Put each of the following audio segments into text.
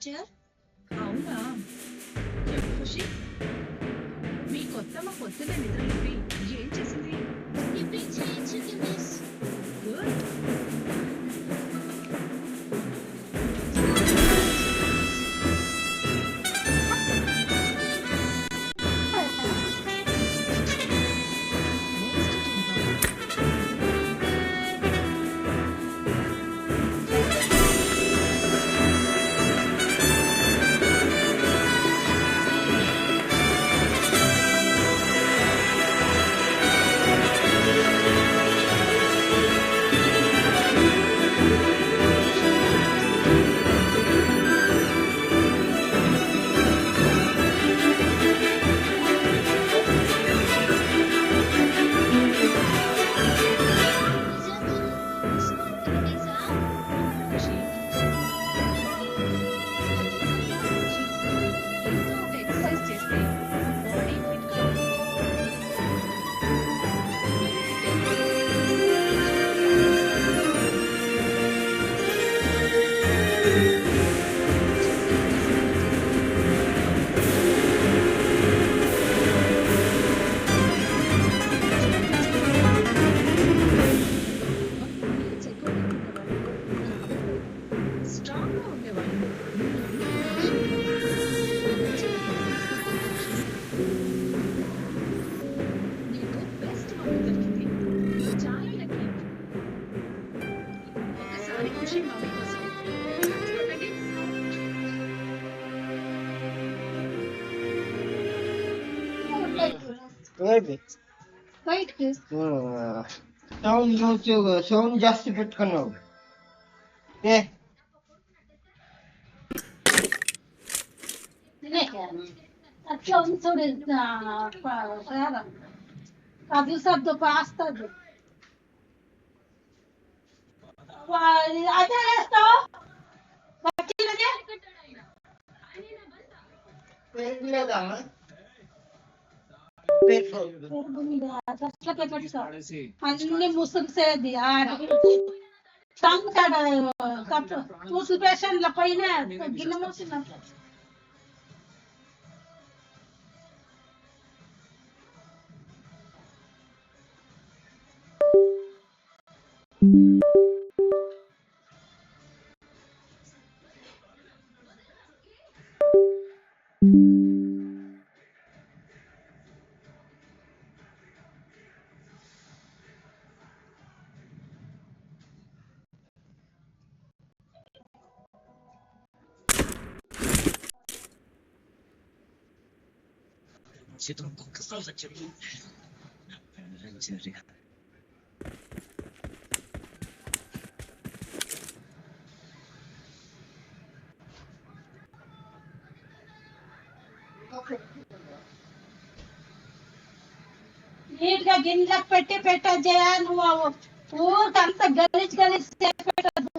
Teacher. అవునా? చెప్పు ఖుషి. మీ కొత్తమ్మ పొద్దునే నిద్రలేపి ఏం చేసింది? టిఫిన్ చేయించింది మిస్. గుడ్. ఖుషి, ఏదో ఒక ఎక్సర్సైజ్ చేస్తే బాడీ ఫిట్ గా స్ట్రాంగ్ గా ఉండేవాళ్ళు. నీకు బెస్ట్ మమ్మీ దొరికింది. చాలా లక్కీ. ఒకసారి ఖుషి మమ్మీ కోసం చూడండి. సౌండ్ జాస్తి పెట్టుకున్నావు. Caso do pasta. Até estou. అన్ని ముసుగుసేది ముసుగు పేషెంట్ల పైన గిన్నె మూసినట్టు. నీట్ గా గిన్నెలకు పెట్టద్దు. నువ్వు ఊరికంత గలీజ్ పెట్టద్దు.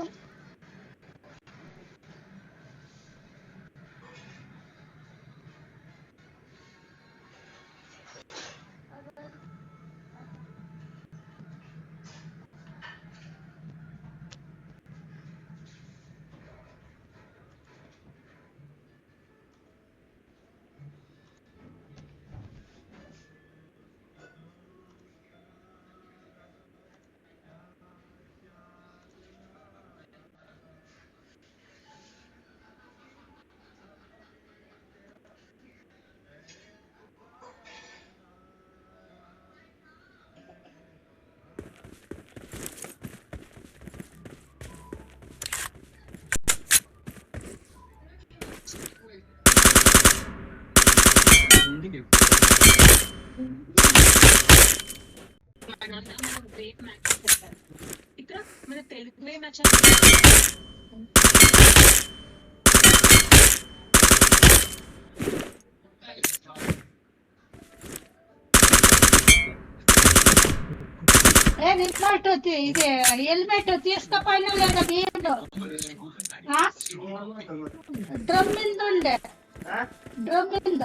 ఇక్కడ మన తెలుగు మ్యాచ్ ఇది హెల్మెట్ తీసుకపోయినా లేదా బియ్యంలో డ్రమ్ మీద ఉండే డ్రమ్ మీద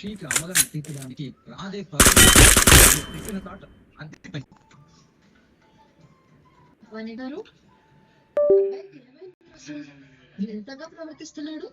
ఖుషీకి అమ్మలను తీర్చడానికి రాధే చెప్పిన తాట అంతే. వాణి గారు, ఎంతగా ప్రవర్తిస్తున్నాడు.